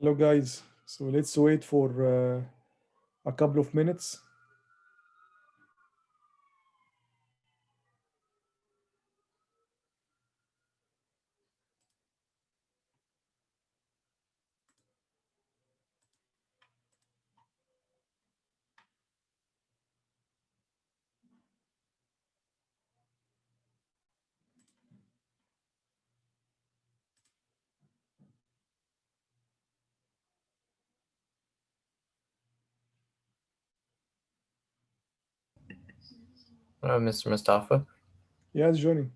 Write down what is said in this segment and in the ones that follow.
Hello guys, so let's wait for a couple of minutes. Mr. Mustafa, Yes, Johnny.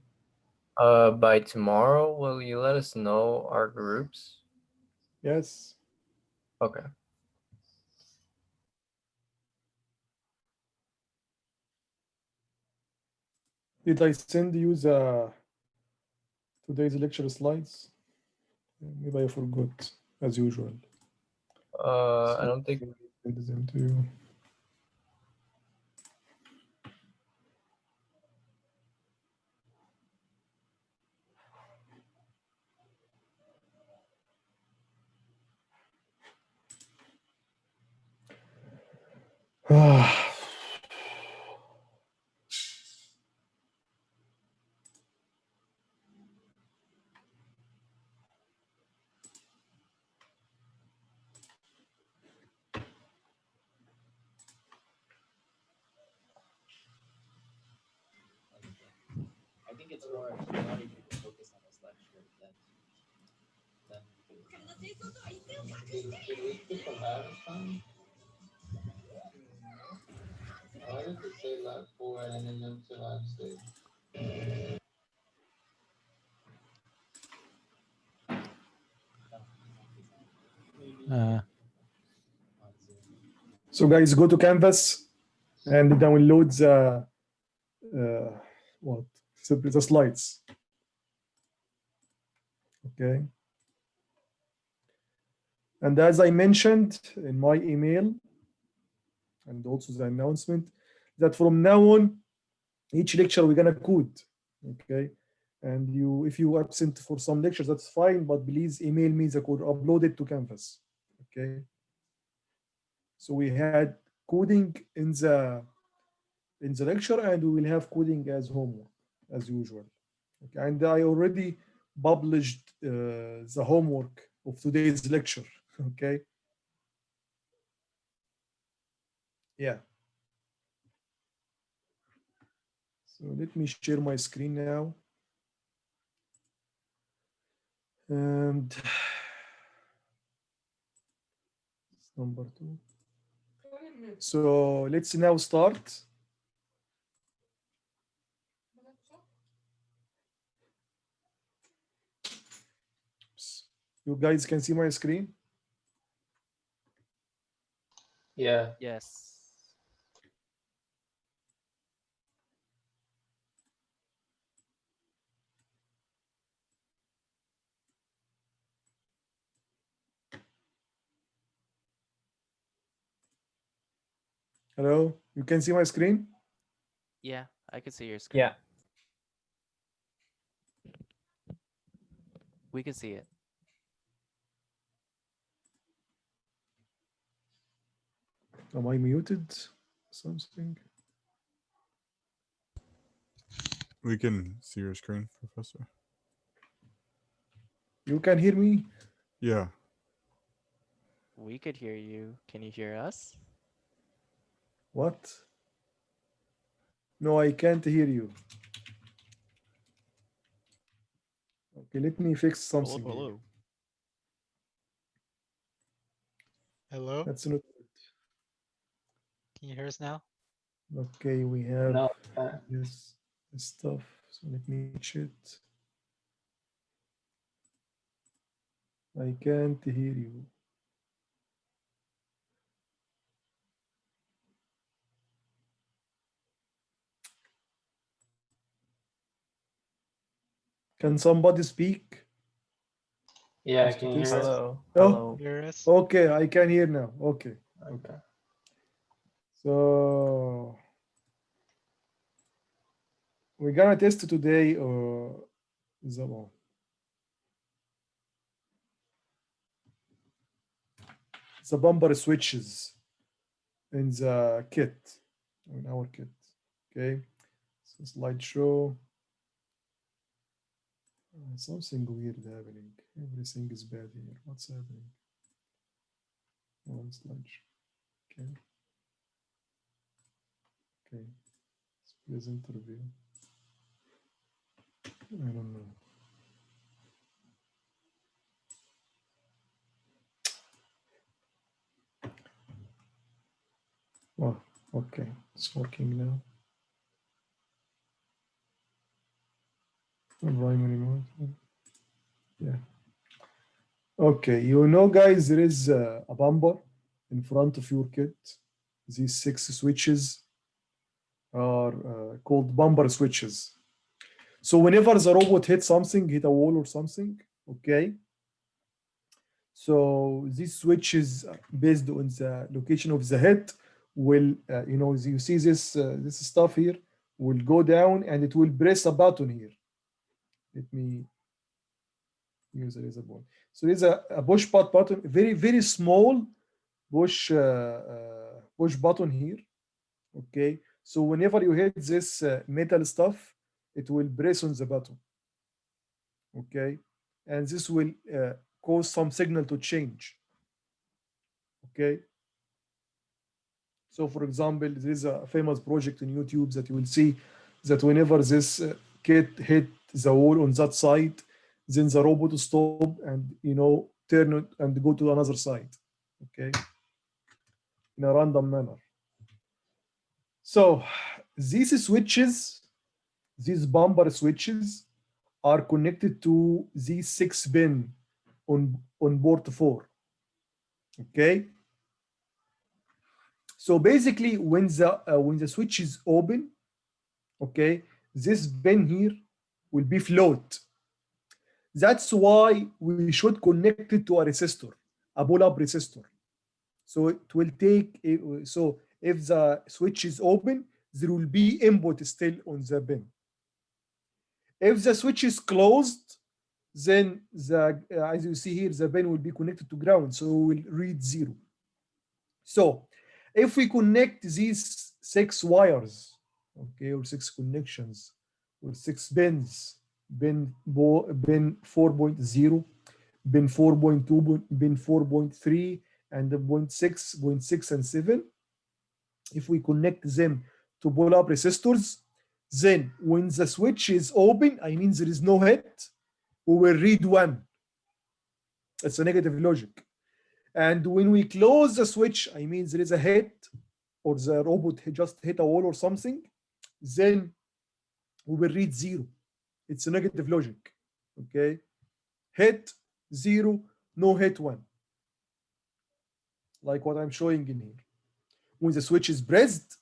by tomorrow, will you let us know our groups? Yes. Okay. Did I send you today's lecture slides? Maybe I forgot, as usual. I don't think. Send them to you. I think it's more if you wanted to focus on this lecture, then Did we skip a Harris time? Why does it say lab 4 and then jump to lab 6? So guys, go to Canvas and download what? Simply the slides. Okay. And as I mentioned in my email and also the announcement, that from now on, each lecture we're gonna code. Okay. And if you absent for some lectures, that's fine, but please email me the code, upload it to Canvas. Okay. So we had coding in the lecture, and we will have coding as homework as usual. Okay. And I already published the homework of today's lecture. Okay. Yeah. So let me share my screen now. And number 2. So let's now start. You guys can see my screen? Yeah. yes. Hello? You can see my screen? Yeah, I can see your screen. Yeah. We can see it. Am I muted? Something? We can see your screen, Professor. You can hear me? Yeah. We could hear you. Can you hear us? What? No, I can't hear you. Okay, let me fix something. Hello. Hello. That's not Can you hear us now? okay. We have No. this stuff. So let me check. I can't hear you. Can somebody speak? Yeah, Just to can you hear test. us? Hello. Oh, Hello. Hear us? okay, I can hear now. Okay. Okay. So we're gonna test today the the bumper switches in the kit, in our kit. Okay, so slideshow. Something weird happening. Everything is bad here. What's happening? One slideshow. Okay. Okay. Let's interview. I don't know. Oh, okay. It's working now. Primary mode. Yeah. Okay. You know, guys, there is a bumper in front of your kit. These 6 switches are called bumper switches. So whenever the robot hits something, hit a wall or something, okay? So these switches based on the location of the hit will, you know, you see this this stuff here will go down and it will press a button here. Let me use a laser ball. So there's a push button, very small push button here. Okay, so whenever you hit this metal stuff, it will press on the button. Okay, and this will cause some signal to change. Okay, so for example, there is a famous project in YouTube that you will see that whenever this kit hit the wall on that side, then the robot will stop and, you know, turn it and go to another side. Okay, in a random manner. So these switches, these bumper switches, are connected to these 6 pin on port 4. Okay. So basically, when the switch is open, okay, this pin here will be float. That's why we should connect it to a resistor, a pull-up resistor. So it will take. So if the switch is open, there will be input still on the pin. If the switch is closed, then as you see here, the pin will be connected to ground, so we will read 0. So if we connect these 6 wires, okay, or 6 connections, or 6 pins, pin 4.0, pin 4.2, pin 4.3, and the 0.6 and 7, if we connect them to pull-up resistors, then when the switch is open, I mean there is no hit, we will read 1. It's a negative logic. And when we close the switch, I mean there is a hit, or the robot just hit a wall or something, then we will read 0. It's a negative logic. Okay, hit 0, no hit 1, like what I'm showing in here. When the switch is pressed,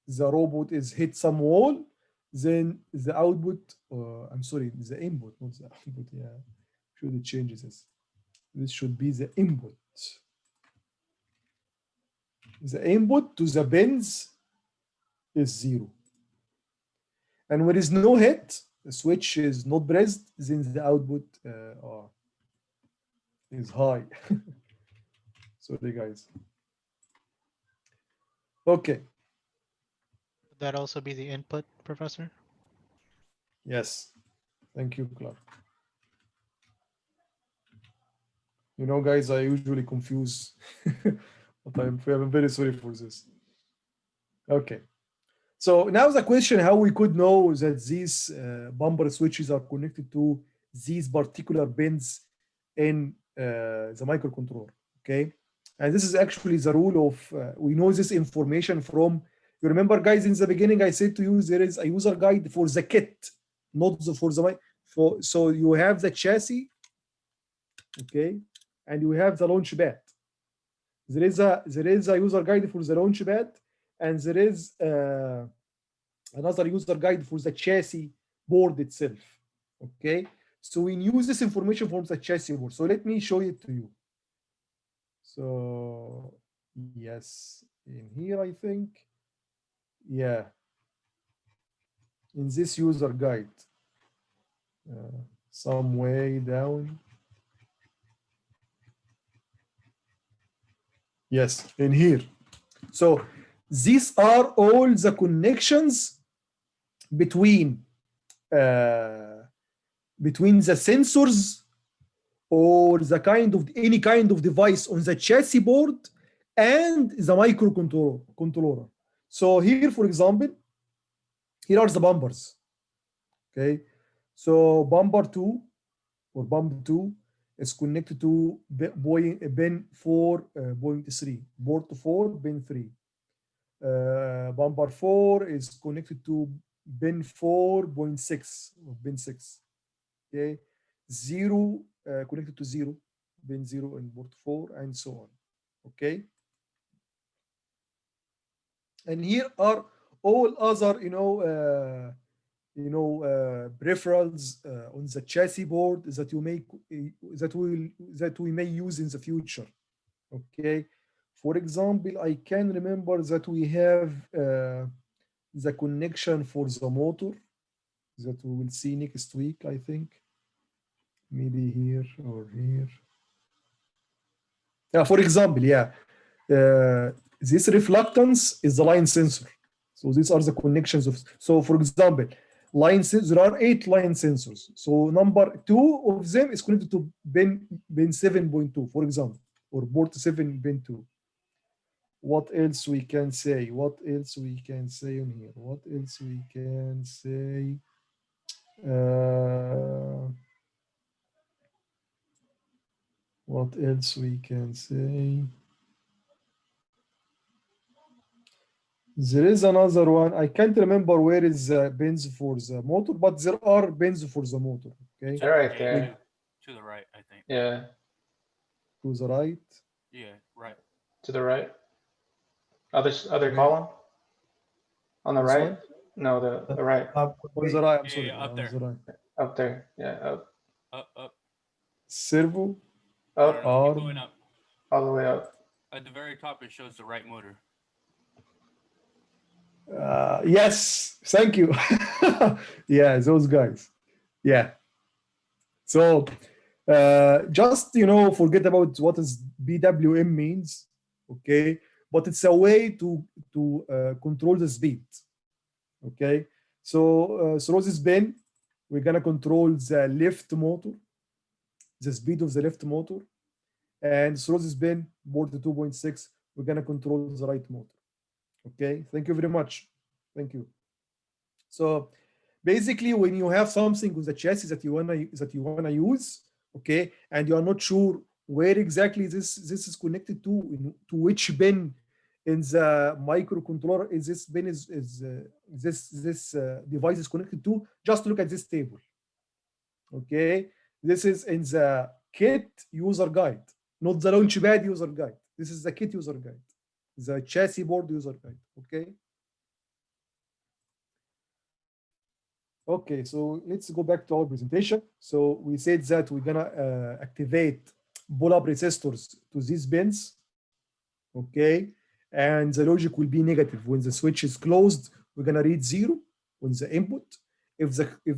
the robot is hit some wall, then the output, I'm sorry, the input, not the output. Yeah, should it change this? This should be the input. The input to the pins is 0. And when there is no hit, the switch is not pressed, then the output is high. Sorry, guys. Okay. Would that also be the input, Professor? Yes. Thank you, Clark. You know, guys, I usually confuse, but I'm very sorry for this. Okay. So now the question, how we could know that these bumper switches are connected to these particular pins in the microcontroller, okay? And this is actually the rule of, we know this information from, you remember, guys, in the beginning, I said to you, there is a user guide for the kit, not for the, so you have the chassis, okay? And you have the launch pad. There is a user guide for the launch pad, and there is another user guide for the chassis board itself. Okay, so we use this information from the chassis board. So let me show it to you. So yes, in here I think, yeah, in this user guide, some way down. Yes, in here. So these are all the connections between between the sensors or the kind of any kind of device on the chassis board and the microcontroller. So here, for example, here are the bumpers. Okay, so bumper 2 or bump 2 is connected to pin 4.3, port 4, pin 3. Bumper 4 is connected to pin 4.6 or pin 6. Okay, 0 connected to 0, pin 0 in port 4, and so on. Okay, and here are all other peripherals on the chassis board that you may that we may use in the future. Okay, for example, I can remember that we have the connection for the motor that we will see next week, I think. Maybe here or here. For example, this reflectance is the line sensor. So these are the connections of. So for example, there are 8 line sensors. So number 2 of them is connected to pin 7.2, for example, or port 7 pin 2. What else we can say? What else we can say on here? What else we can say? What else we can say? There is another one. I can't remember where is the pins for the motor, but there are pins for the motor. Okay. They're right there. To the right, I think. Yeah. To the right. Yeah, right. To the right. Other Okay. column. On the This right. one? No, the right. On the right. I'm Yeah, sorry. yeah, up On there. the right. Up there. Yeah. Up. Up. Servo. Up. No, keep Arm. going up. All the way up. At the very top, it shows the right motor. Yes, thank you. Yeah, those guys. Yeah. So just forget about what is BWM means, okay? But it's a way to control the speed, okay? So through this pin, we're gonna control the left motor, the speed of the left motor, and through this pin, port 2.6, we're gonna control the right motor. Okay, thank you very much. Thank you. So basically, when you have something with the chassis that you wanna use, okay, and you are not sure where exactly this is connected to which pin in the microcontroller this device is connected to, just look at this table. Okay, this is in the kit user guide, not the launchpad user guide. This is the kit user guide, the chassis board user guide. Okay. Okay, so let's go back to our presentation. So we said that we're gonna activate pull-up resistors to these pins. Okay, and the logic will be negative. When the switch is closed, we're gonna read 0 on the input. If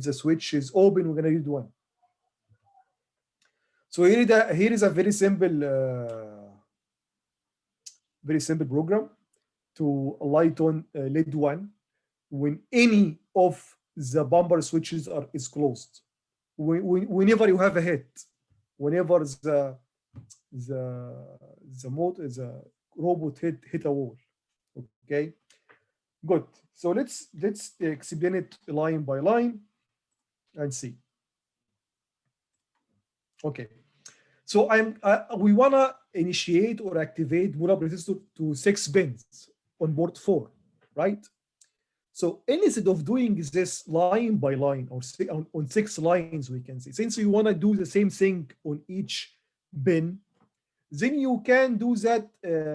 the switch is open, we're gonna read 1. So here is a very simple program to light on LED 1 when any of the bumper switches is closed. Whenever you have a hit, whenever the robot hit a wall. Okay, good. So let's explain it line by line and see. Okay, so we wanna initiate or activate pull-up resistor to 6 pins on port 4, right? So instead of doing this line by line or on 6 lines, we can say, since you want to do the same thing on each pin, then you can do that.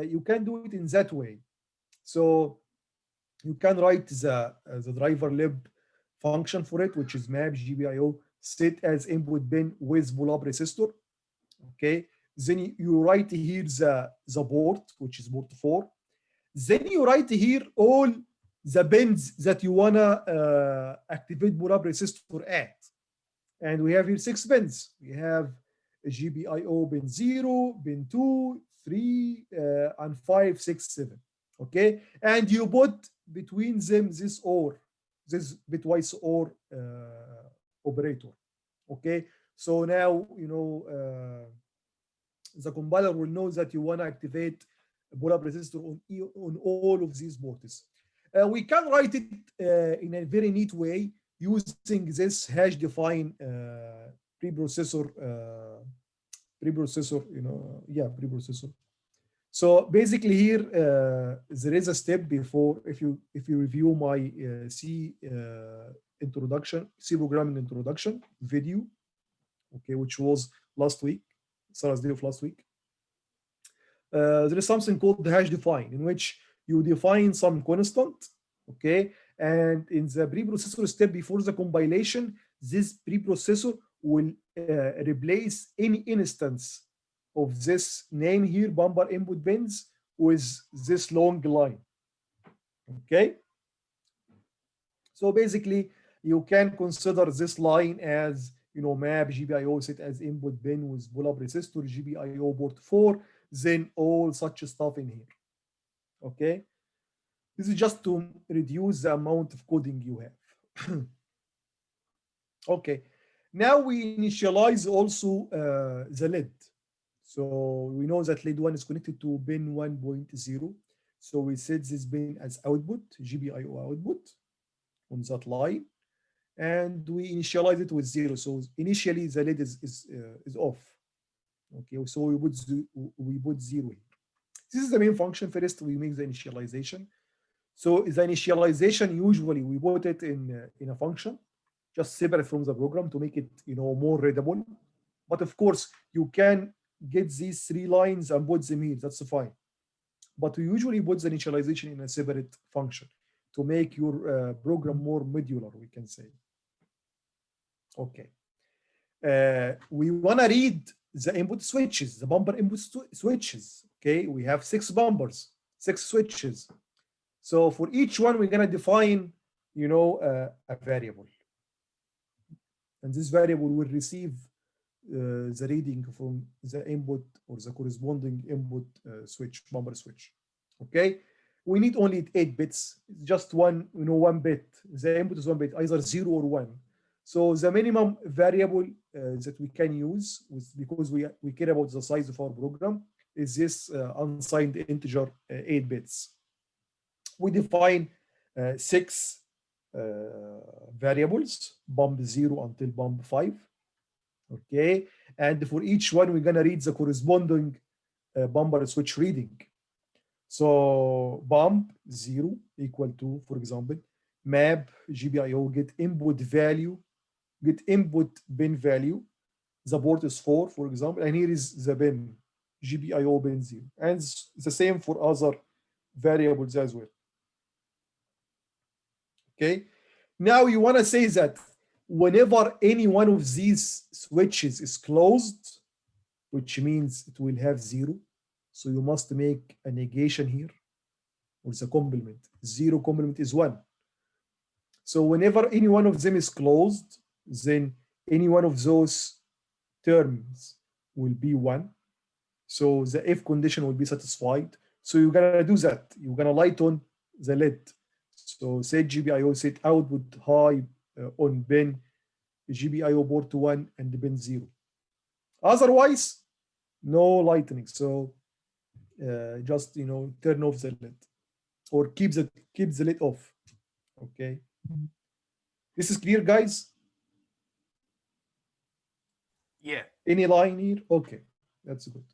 You can do it in that way. So you can write the driver lib function for it, which is map GPIO set as input pin with pull-up resistor. Okay. Then you write here the port, which is port 4. Then you write here all the pins that you wanna activate pull-up resistor at, and we have here 6 pins. We have GPIO pin 0, pin 2, 3, and 5, 6, 7. Okay, and you put between them this OR, this bitwise OR operator. Okay, so now you know the compiler will know that you want to activate a pull-up resistor on all of these ports. We can write it in a very neat way using this hash define preprocessor, you know, yeah, preprocessor. So basically here there is a step before, if you review my C introduction, C programming introduction video, okay, which was last week, Thursday of last week. There is something called the hash define, in which you define some constant, okay, and in the preprocessor step before the compilation, this preprocessor will replace any instance of this name here, bumper input pins, with this long line. Okay, so basically you can consider this line as, you know, map GPIO set as input pin with pull-up resistor, GPIO port 4, then all such stuff in here. Okay, this is just to reduce the amount of coding you have. Okay, now we initialize also the LED. So we know that LED 1 is connected to pin 1.0. So we set this pin as output, GPIO output on that line, and we initialize it with 0. So initially the LED is off. Okay, so we put 0 here. This is the main function. First, we make the initialization. So the initialization, usually we put it in a function, just separate from the program to make it, you know, more readable. But of course, you can get these 3 lines and put them here. That's fine. But we usually put the initialization in a separate function to make your program more modular, we can say. Okay. We want to read the input switches, the bumper input switches. Okay, we have 6 bumpers, 6 switches. So for each one, we're going to define, you know, a variable. And this variable will receive the reading from the input or the corresponding input switch, bumper switch. Okay, we need only 8 bits, just one, you know, 1 bit. The input is 1 bit, either 0 or 1. So the minimum variable that we can use, because we care about the size of our program, is this unsigned integer 8 bits. We define 6 variables, bump 0 until bump 5. Okay, and for each one, we're going to read the corresponding bumper switch reading. So bump 0 equal to, for example, map GPIO get input value, get input pin value. The port is 4, for example, and here is the pin, GPIO pin 0. And it's the same for other variables as well. Okay, now you want to say that whenever any one of these switches is closed, which means it will have 0, so you must make a negation here, or the complement. 0 complement is 1. So whenever any one of them is closed, then any one of those terms will be 1. So the if condition will be satisfied. So you're gonna do that. You're gonna light on the LED. So set GPIO set output high on pin GPIO port 1 and pin 0. Otherwise, no lightning. So just, you know, turn off the LED or keep the LED off. Okay. This is clear, guys? Yeah. Any line here? Okay, that's good.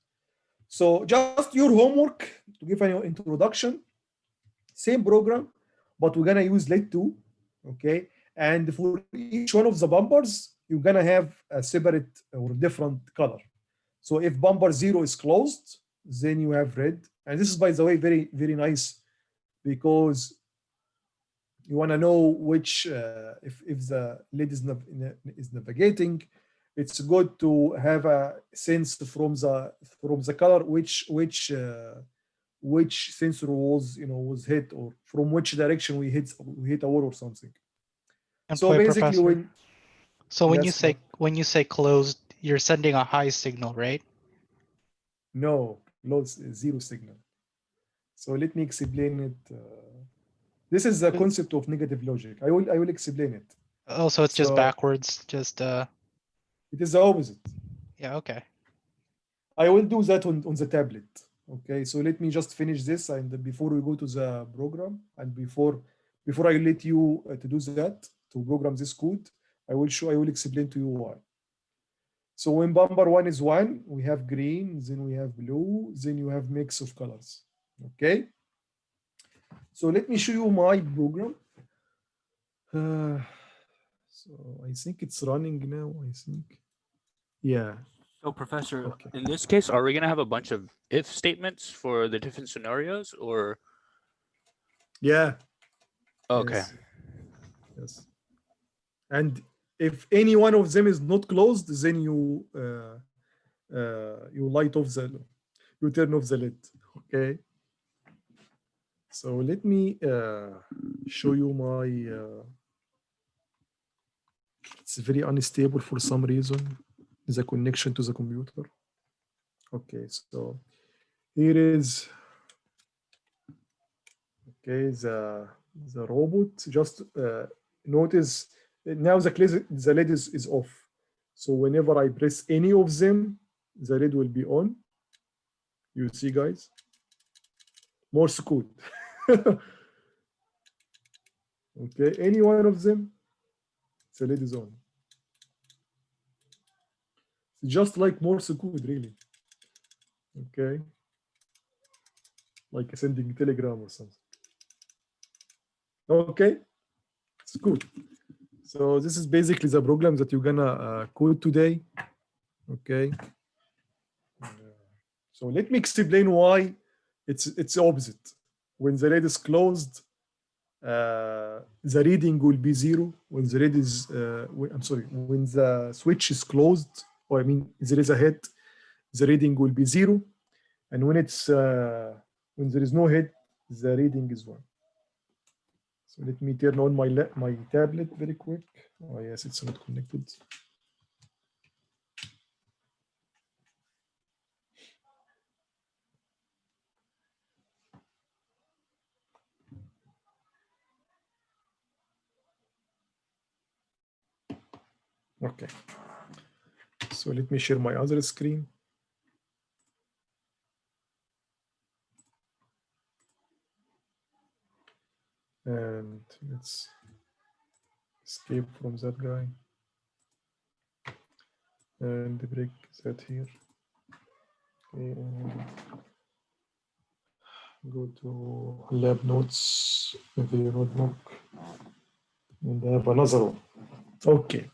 So just your homework to give an introduction, same program, but we're gonna use LED 2, okay? And for each one of the bumpers, you're gonna have a separate or different color. So if bumper 0 is closed, then you have red. And this is, by the way, very, very nice, because you wanna know which, if the LED is navigating, it's good to have a sense from the color which sensor was, you know, was hit, or from which direction we hit a wall or something. And So basically, Professor, so yes, when you say closed, you're sending a high signal, right? no, loss, zero signal. So let me explain it. This is the concept of negative logic. I will explain it. Oh, so it's just So- backwards. Just It is the opposite. yeah. Okay. I will do that on the tablet. Okay, so let me just finish this, and before we go to the program, and before I let you to do that, to program this code, I will explain to you why. So when bumper 1 is 1, we have green, then we have blue, then you have mix of colors. Okay. So let me show you my program. So I think it's running now, I think. Yeah. So, Professor, Okay. in this case, are we going to have a bunch of if statements for the different scenarios, or? Yeah. Okay. Yes. Yes. And if any one of them is not closed, then you light off you turn off the lid. Okay. So let me show you my. It's very unstable for some reason. The connection to the computer. Okay, so here is. Okay, the robot. Just notice now the lid is off. So whenever I press any of them, the lid will be on. You see, guys? Morse code. Okay, any one of them, the lid is on. It's just like Morse code, really. Okay, like sending telegram or something. Okay, it's good. So this is basically the program that you're gonna code today. Okay. So let me explain why it's opposite. When the lid is closed, the reading will be 0. When the lid is, I'm sorry, when the switch is closed, or I mean, there is a head, the reading will be 0. And when there is no head, the reading is 1. So let me turn on my tablet very quick. Oh yes, it's not connected. Okay. So let me share my other screen. And let's escape from that guy. And break that here. Okay, and go to lab notes, the notebook, and I have another one. Okay.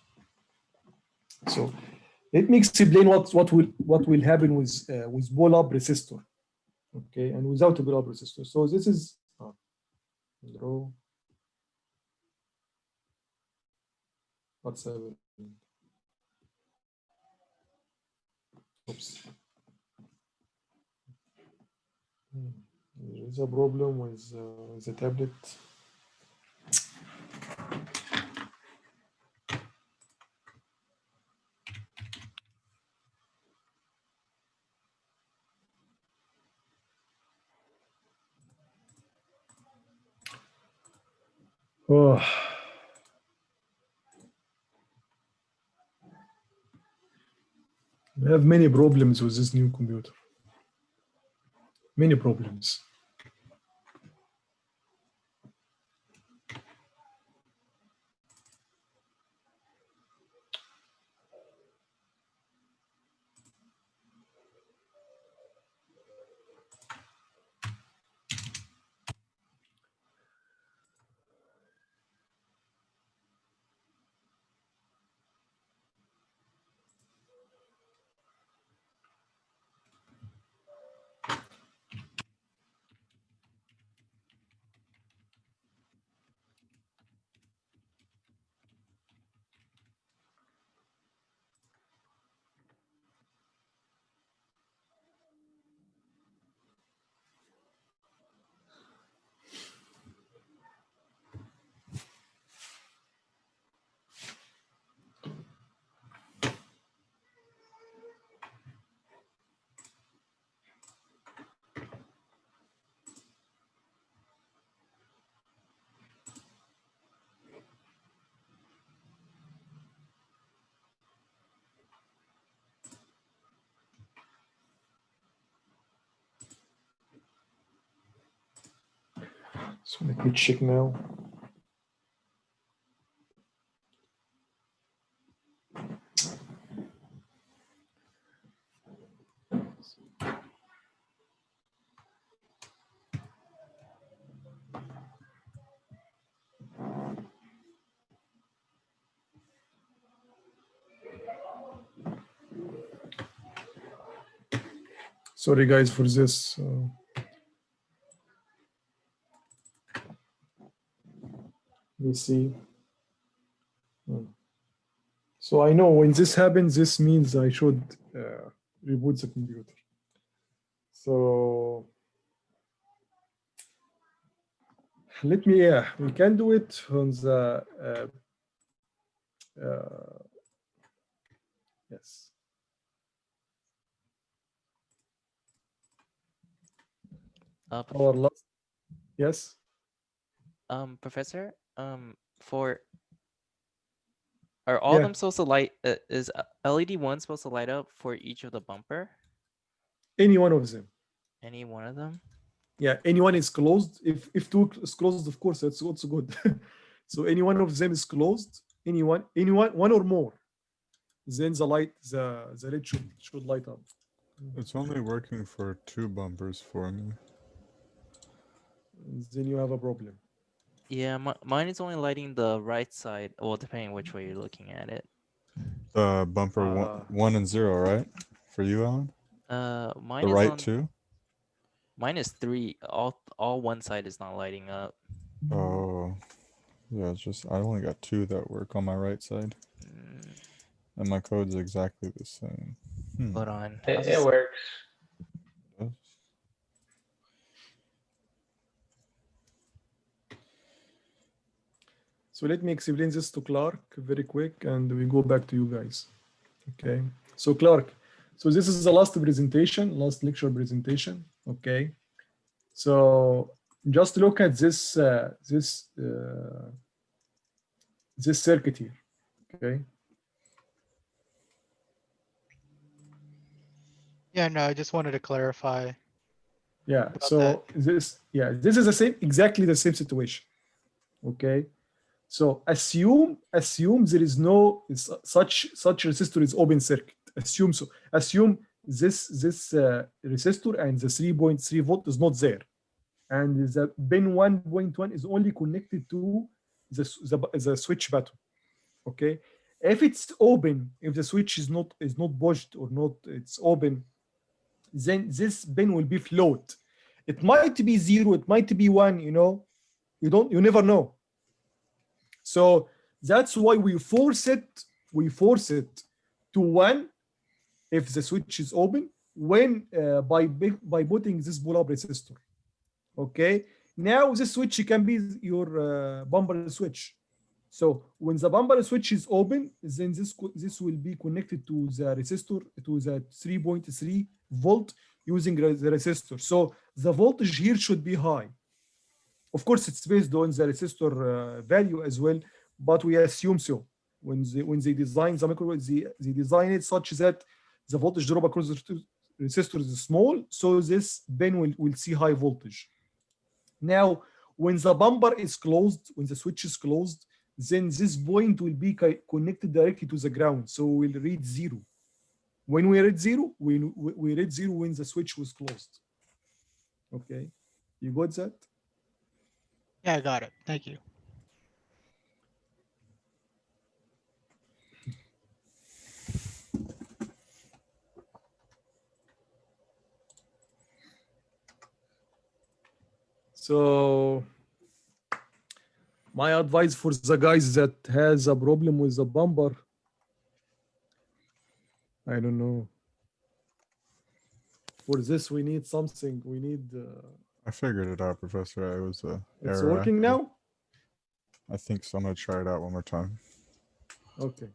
So let me explain what will happen with pull-up resistor. Okay, and without a pull-up resistor. So this is draw. What's happening? Oops. There is a problem with the tablet. Oh. I have many problems with this new computer. Many problems. So let me check now. Sorry guys for this. Let me see. So I know when this happens, this means I should reboot the computer. So let me, we can do it on the, yes. Our last, yes. Professor, for are all of them supposed to light? Is LED 1 supposed to light up for each of the bumper? Any one of them. Any one of them? Yeah, anyone is closed. If two is closed, of course, that's also good. So any one of them is closed. Anyone, one or more. Then the light, the LED should light up. It's only working for 2 bumpers for me. Then you have a problem. Yeah, mine is only lighting the right side. Well, depending which way you're looking at it. The bumper 1 and 0, right? For you, Alan? Mine the is right on, 2? Mine is 3. All one side is not lighting up. Oh, yeah. It's just I only got 2 that work on my right side, and my code's exactly the same. Hold on. It works. Yes. So let me explain this to Clark very quick, and we go back to you guys. Okay. So Clark, so this is the last presentation, last lecture presentation. Okay. So just look at this this circuit here. Okay. Yeah, no, I just wanted to clarify. Yeah. So this is the same, exactly the same situation. Okay. So assume there is no such resistor is open circuit. Assume so. Assume this resistor and the 3.3 volt is not there, and the pin 1.1 is only connected to the switch button. Okay. If it's open, if the switch is not pushed or not, it's open, then this pin will be float. It might be 0, it might be 1. You never know. So that's why we force it to 1 if the switch is open, when by putting this pull-up resistor. Okay. Now this switch can be your bumper switch. So when the bumper switch is open, then this will be connected to the resistor, to the 3.3 volt using the resistor. So the voltage here should be high. Of course, it's based on the resistor value as well, but we assume so. When they design the microcontroller, they design it such that the voltage drop across the resistor is small, so this pin will see high voltage. Now, when the bumper is closed, when the switch is closed, then this point will be connected directly to the ground, so we'll read 0. When we read 0, we read 0 when the switch was closed. Okay, you got that? Yeah, I got it. Thank you. So my advice for the guys that has a problem with the bumper, I don't know. For this, we need something. We need. I figured it out, Professor. It was a It's error. working now? I think so. I'm gonna try it out one more time. Okay.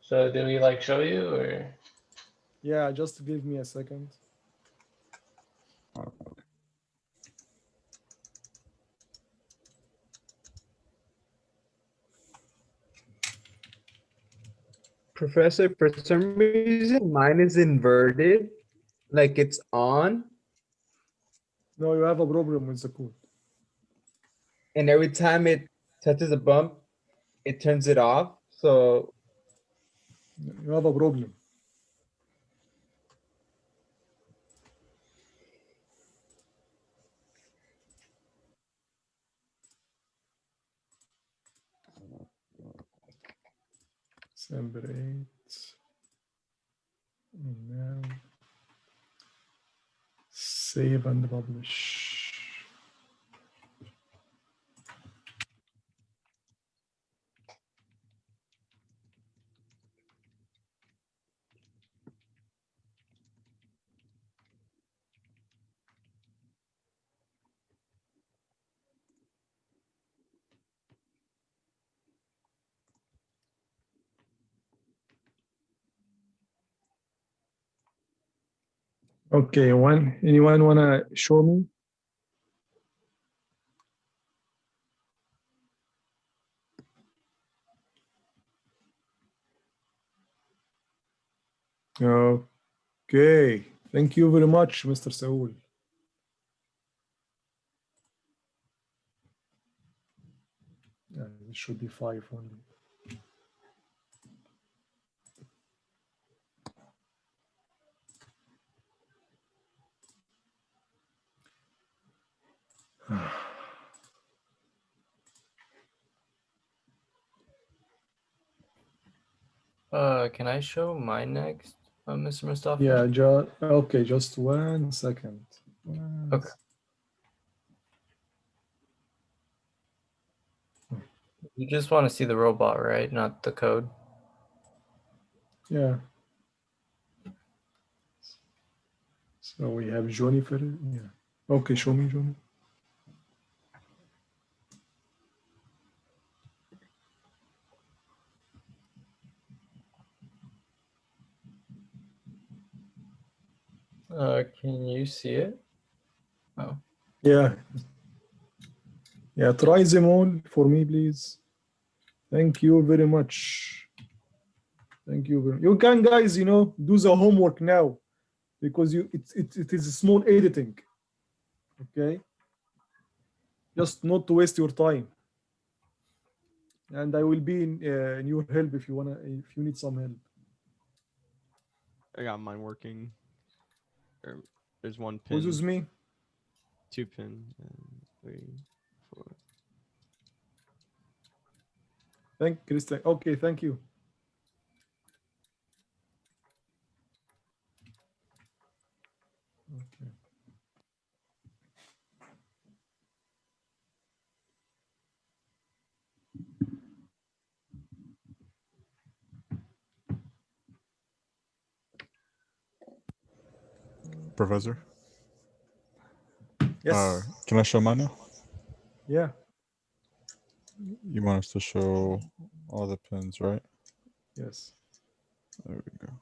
So do we show you or? Yeah, just give me a second. Professor, for some reason, mine is inverted. Like it's on, No, you have a problem with the code. and every time it touches a bump, it turns it off. So You have a problem. Separate. Now save and publish. Okay, anyone wanna show me? Okay, thank you very much, Mr. Saul. This should be 5 only. Can I show mine next, Mr. Mustafa? Yeah, okay, just 1 second. Okay. You just want to see the robot, right? Not the code. Yeah. So we have Johnny for it. Yeah. Okay, show me Johnny. Can you see it? Oh. Yeah. Yeah, try them all for me, please. Thank you very much. Thank you. You can, guys, do the homework now because it is a small editing. Okay. Just not to waste your time. And I will be in your help if you need some help. I got mine working. There's 1 pin. Who's with me? 2 pin and 3, 4. Thank Christian. Okay, thank you. Okay. Professor? Yes. Can I show mine now? Yeah. You want us to show all the pins, right? Yes. There we go.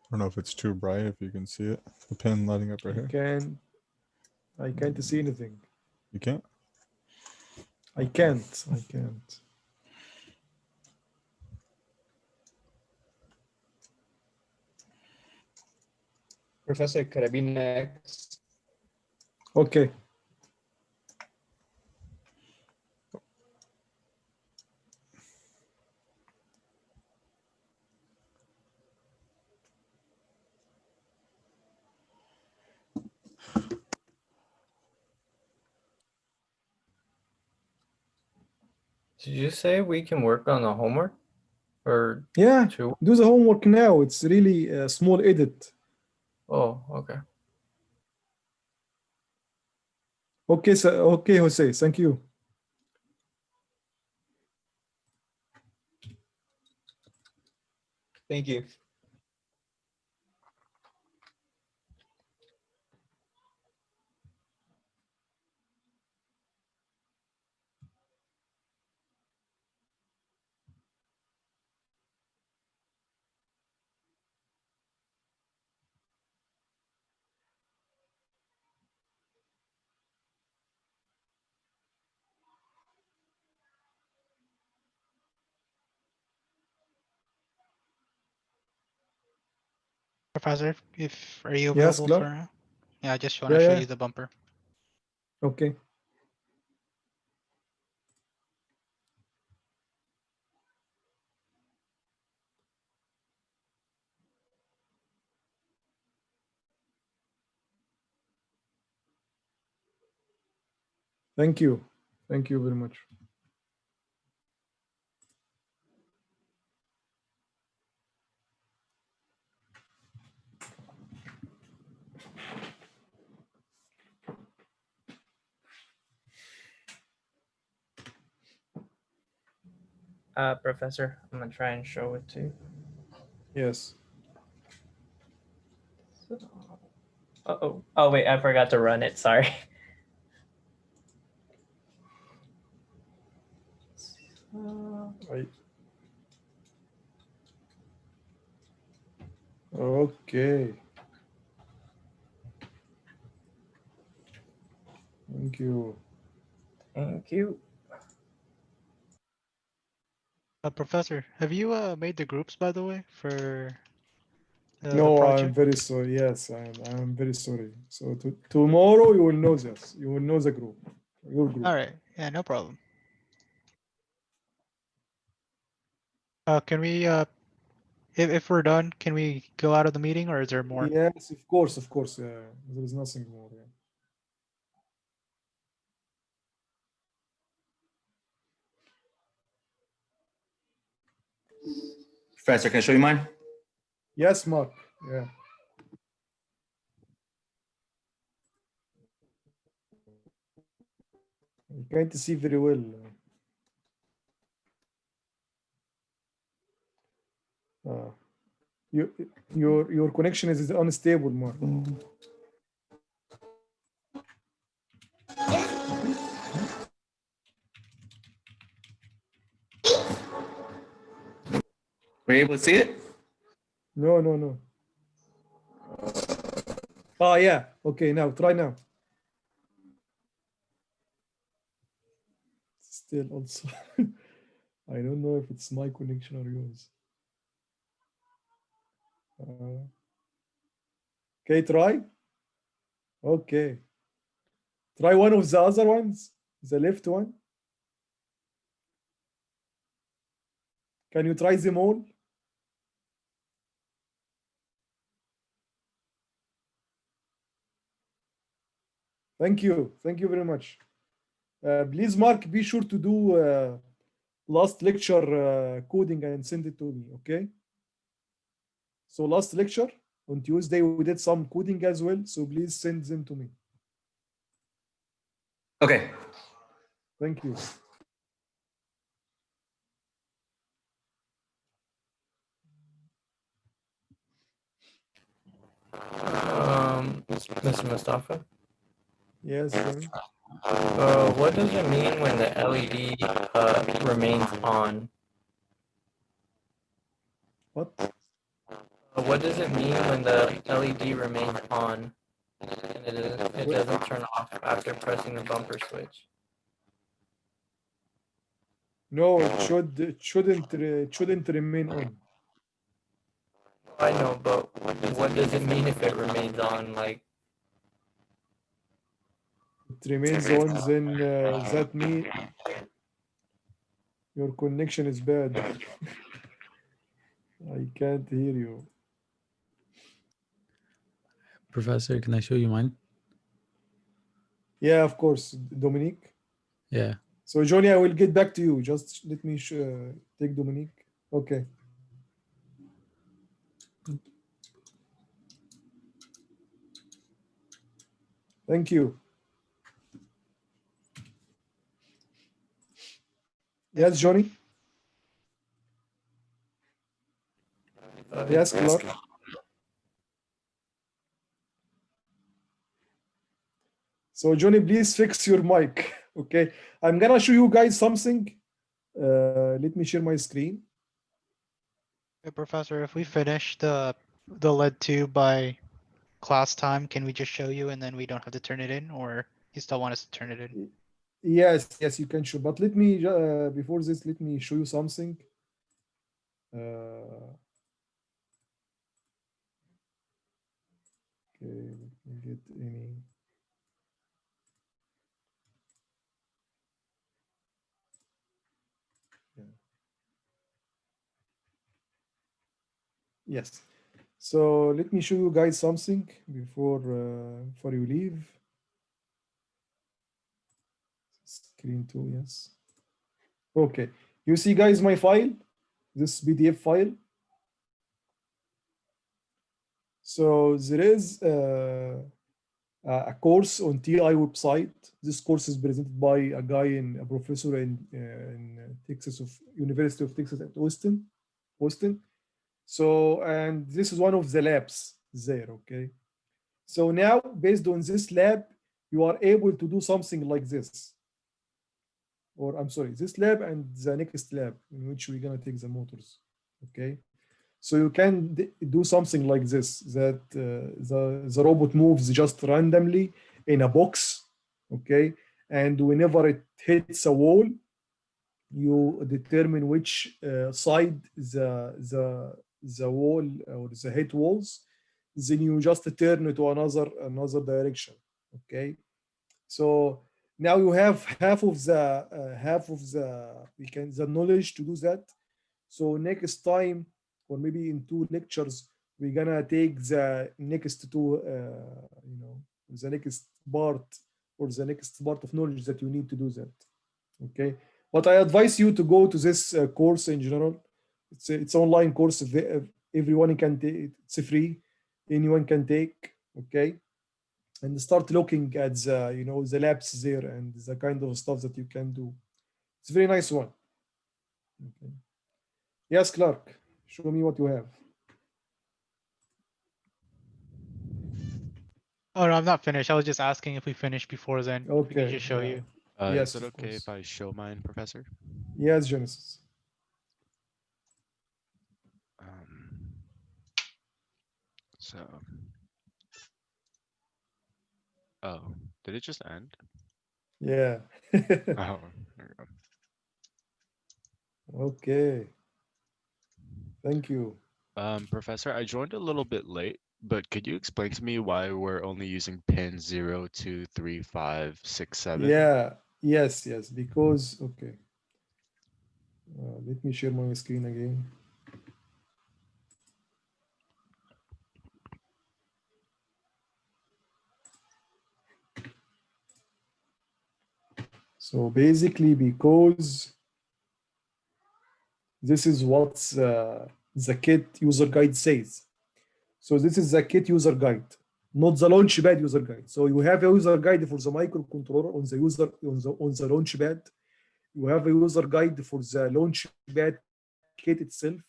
I don't know if it's too bright, if you can see it. The pin lighting up right here. I can't see anything. You can't? I can't. Professor, could I be next? Okay. Did you say we can work on the homework? Or yeah, do the homework now. It's really a small edit. Oh, okay. Okay, so okay, Jose, thank you. Thank you. Professor, if are you Yes, available Clark? for? Yeah, I just want to show you the bumper. Okay. Thank you. Thank you very much. Professor, I'm gonna try and show it too. Yes. Oh, wait, I forgot to run it. Sorry. Right. Okay. Thank you. Thank you. Professor, have you made the groups, by the way, for the No, I'm project? very sorry. Yes, I'm very sorry. So tomorrow you will know this. You will know the group, your group. All right. Yeah, no problem. Can we, if we're done, can we go out of the meeting, or is there more? Yes, of course, of course. There is nothing more. Yeah. Professor, can I show you mine? Yes, Mark. Yeah. You can't see very well. Your connection is unstable, Mark. Were you able to see it? No. Oh yeah. Okay, now try now. Still also. I don't know if it's my connection or yours. Okay, try. Okay. Try one of the other ones, the left one. Can you try them all? Thank you. Thank you very much. Please, Mark, be sure to do last lecture coding and send it to me, okay? So last lecture on Tuesday, we did some coding as well. So please send them to me. Okay. Thank you. Mr. Mustafa? Yes, Johnny? What does it mean when the LED remains on? What? What does it mean when the LED remains on and it doesn't turn off after pressing the bumper switch? No, it shouldn't remain on. I know, but what does it mean if it remains on? Like, It remains on, then that means your connection is bad. I can't hear you. Professor, can I show you mine? Yeah, of course, Dominique. Yeah. So Johnny, I will get back to you. Just let me take Dominique. Okay. Thank you. Yes, Johnny. Yes, Clark. So Johnny, please fix your mic. Okay. I'm gonna show you guys something. Let me share my screen. Hey, Professor, if we finish the lead 2 by class time, can we just show you and then we don't have to turn it in, or you still want us to turn it in? Yes, you can show. But let me before this, let me show you something. get any. Yeah. Yes. So let me show you guys something before you leave. Screen 2, yes. Okay. You see, guys, my file, this PDF file. So there is a course on TI website. This course is presented by a professor in Texas University of Texas at Austin. So, and this is one of the labs there, okay? So now, based on this lab, you are able to do something like this. Or I'm sorry, this lab and the next lab in which we're gonna take the motors, okay? So you can do something like this, that the robot moves just randomly in a box, okay? And whenever it hits a wall, you determine which side the wall or the hit walls, then you just turn it to another direction, okay? So now you have half of the knowledge to do that. So next time, or maybe in 2 lectures, we're gonna take the next two, the next part or the next part of knowledge that you need to do that. Okay, but I advise you to go to this course in general. It's online course. Everyone can take. It's free. Anyone can take. Okay, and start looking at the labs there and the kind of stuff that you can do. It's a very nice one. Okay. Yes, Clark, show me what you have. Oh no, I'm not finished. I was just asking if we finish before then. We Okay. can just show you. Yes, is it of okay course. if I show mine, Professor? Yes, Genesis. So, oh, did it just end? Yeah. Oh, there we go. Okay. Thank you. Professor, I joined a little bit late, but could you explain to me why we're only using pin 0, 2, 3, 5, 6, 7? Yeah. Yes. Because okay. Let me share my screen again. So basically, because this is what the kit user guide says. So this is the kit user guide, not the launchpad user guide. So you have a user guide for the microcontroller on the launchpad. You have a user guide for the launchpad kit itself,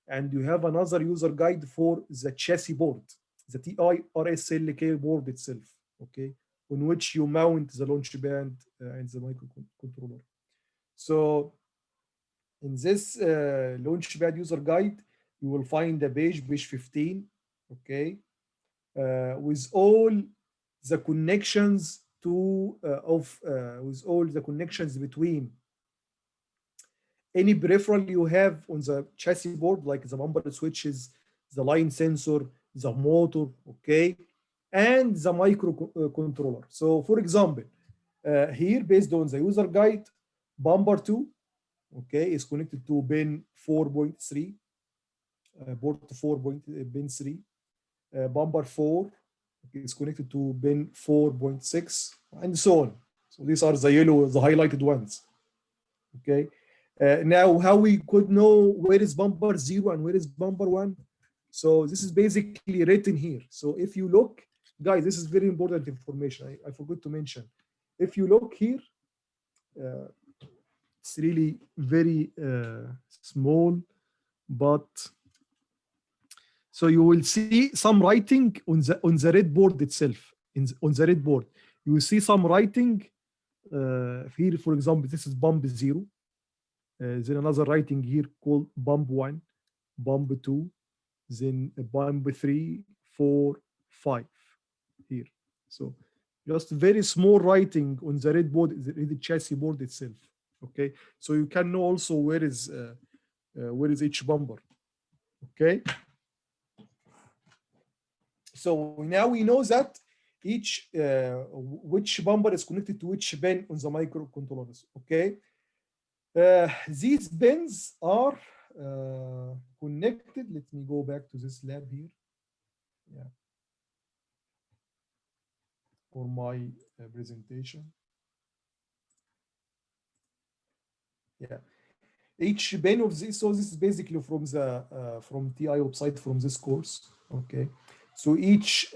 and you have another user guide for the chassis board, the TI-RSLK board itself, okay, on which you mount the launchpad and the microcontroller. So in this launchpad user guide, you will find the page 15, okay, with all the connections with all the connections between any peripheral you have on the chassis board, like the bumper switches, the line sensor, the motor, okay, and the microcontroller. So for example, here, based on the user guide, bumper 2, okay, is connected to pin 4.3, port 4. Pin 3. Bumper 4 is connected to pin 4.6, and so on. So these are the highlighted ones. Okay. Now, how we could know where is bumper 0 and where is bumper 1? So this is basically written here. So if you look, guys, this is very important information. I forgot to mention. If you look here, it's really very small, but so you will see some writing on the red board itself. On the red board, you will see some writing here. For example, this is bump 0. Then another writing here called bump 1, bump 2, then bump 3, 4, 5 here. So just very small writing on the red board, the chassis board itself. Okay, so you can know also where is each bumper. Okay, so now we know that each which bumper is connected to which pin on the microcontrollers. Okay, these pins are connected. Let me go back to this lab here. Yeah, for my presentation. Yeah, each pin of this. So this is basically from the from TI website from this course. Okay, so each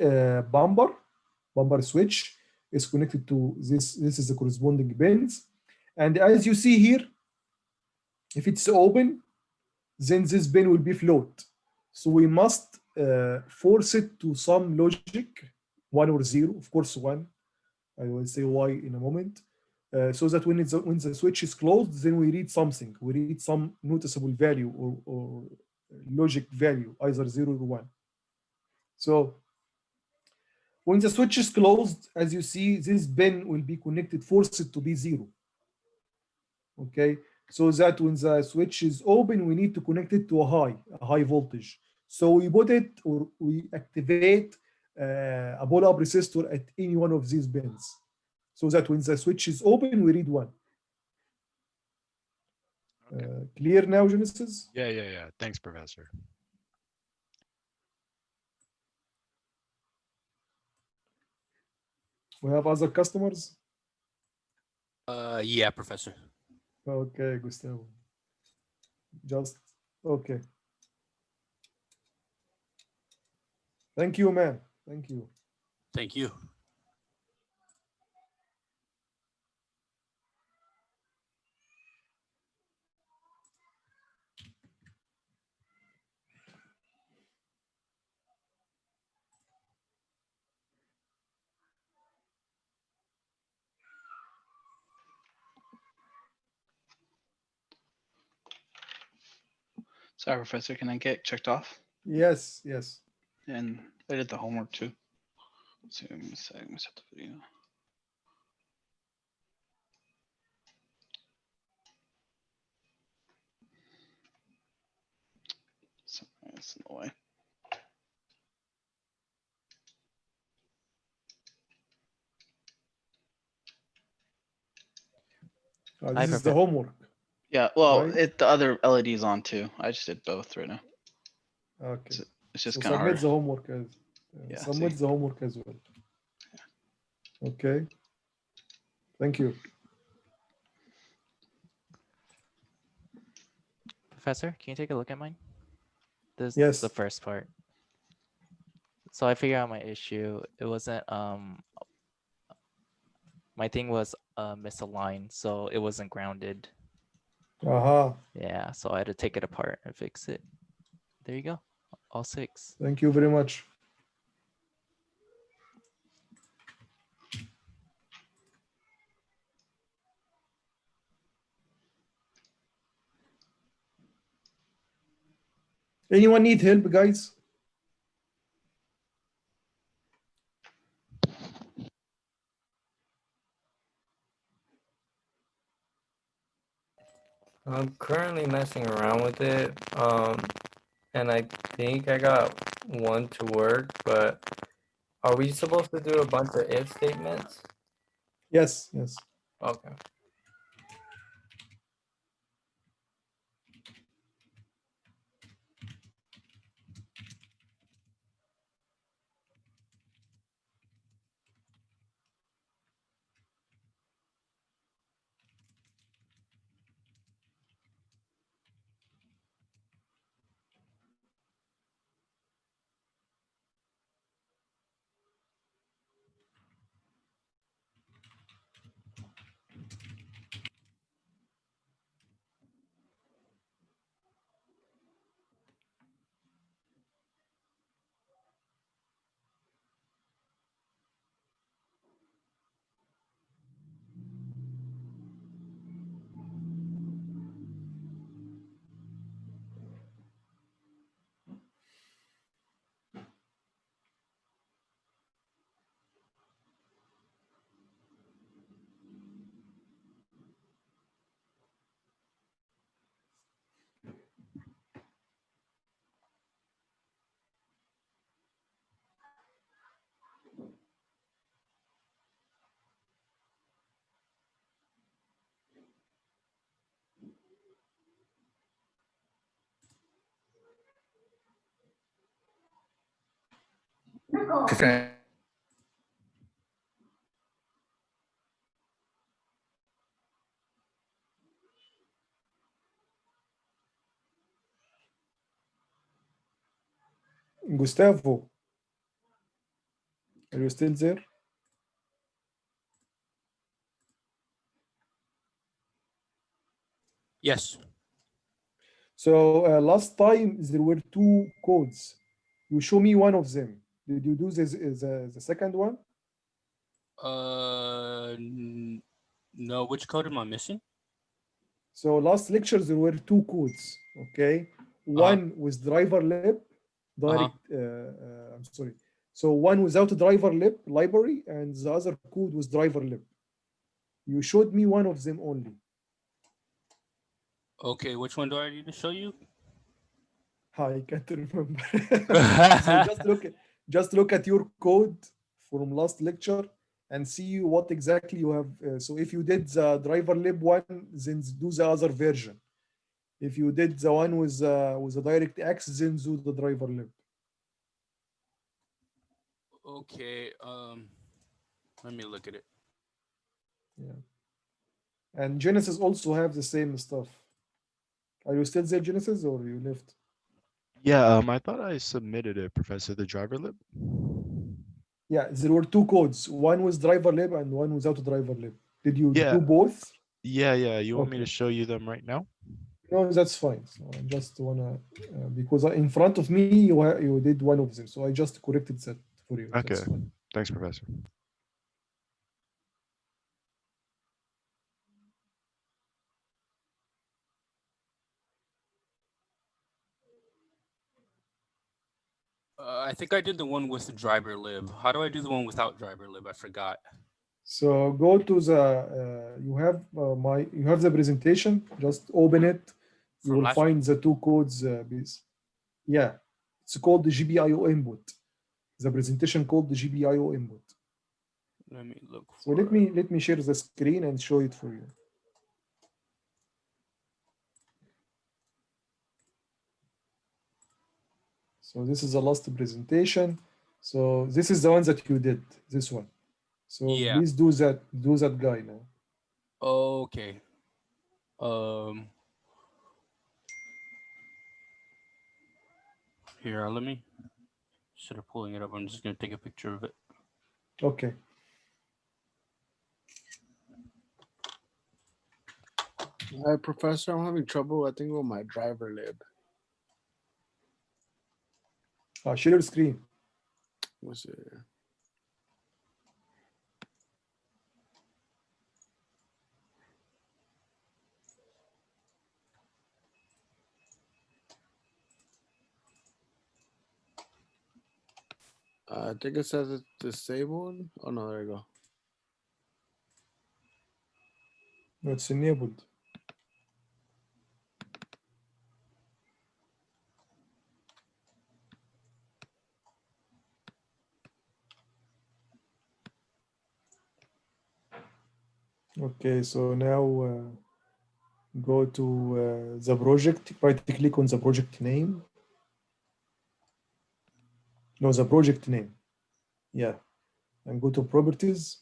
bumper switch is connected to this. This is the corresponding pins, and as you see here, if it's open, then this pin will be float. So we must force it to some logic, 1 or 0, of course 1. I will say why in a moment. So that when the switch is closed, then we read something. We read some noticeable value or logic value, either 0 or 1. So when the switch is closed, as you see, this pin will be connected, forced to be 0. Okay, so that when the switch is open, we need to connect it to a high voltage. So we put it, or we activate a pull-up resistor at any one of these pins, so that when the switch is open, we read 1. Clear now, Genesis? Yeah. Thanks, Professor. We have other customers? Yeah, Professor. Okay, Gustavo. Just, okay. Thank you, man. Thank you. Thank you. Sorry, Professor, can I get checked off? Yes, yes. And I did the homework too. So let me set the video. So it's in the way. This is the homework. Yeah, well, right? the other LED is on too. I just did both right now. Okay. So it's just So kind of submit hard. the homework as Yeah, submit see. the homework as well. Okay. Thank you. Professor, can you take a look at mine? This Yes. is the first part. So I figured out my issue. It wasn't my thing was misaligned, so it wasn't grounded. Aha. Yeah, so I had to take it apart and fix it. There you go. All 6. Thank you very much. Anyone need help, guys? I'm currently messing around with it, and I think I got one to work, but are we supposed to do a bunch of if statements? Yes, yes. Okay. Gustavo, are you still there? Yes. So last time there were two codes. You show me one of them. Did you do this the second one? No. Which code am I missing? So last lecture there were two codes. Okay, one with driver lib, direct. I'm sorry. So one without a driver lib library, and the other code was driver lib. You showed me one of them only. Okay, which one do I need to show you? I can't remember. So just look at your code from last lecture and see what exactly you have. So if you did the driver lib one, then do the other version. If you did the one with a direct X, then do the driver lib. Okay. Let me look at it. Yeah. And Genesis also have the same stuff. Are you still there, Genesis, or you left? Yeah, I thought I submitted it, Professor, the driver lib. Yeah, there were two codes, one with driver lib and one without driver lib. Did you Yeah. do both? Yeah. You want me to show you them right now? No, that's fine. So I just wanna because in front of me you did one of them, so I just corrected that for you. Okay. That's fine. Thanks, Professor. I think I did the one with the driver lib. How do I do the one without driver lib? I forgot. So go to the you have the presentation. Just open it. You From will last find the two codes. Yeah, it's called the GPIO input. The presentation called the GPIO input. Let me look. So let me share the screen and show it for you. So this is the last presentation. So this is the one that you did. This one. So Yeah. please do that guy now. Okay. Here, let me. Instead of pulling it up, I'm just gonna take a picture of it. Okay. Hi, Professor. I'm having trouble, I think, with my driver lib. Share your screen. What's it? I think it says it's disabled. Oh, no, there you go. No, it's enabled. Okay, so now go to the project, right-click on the project name. No, the project name. Yeah, and go to properties.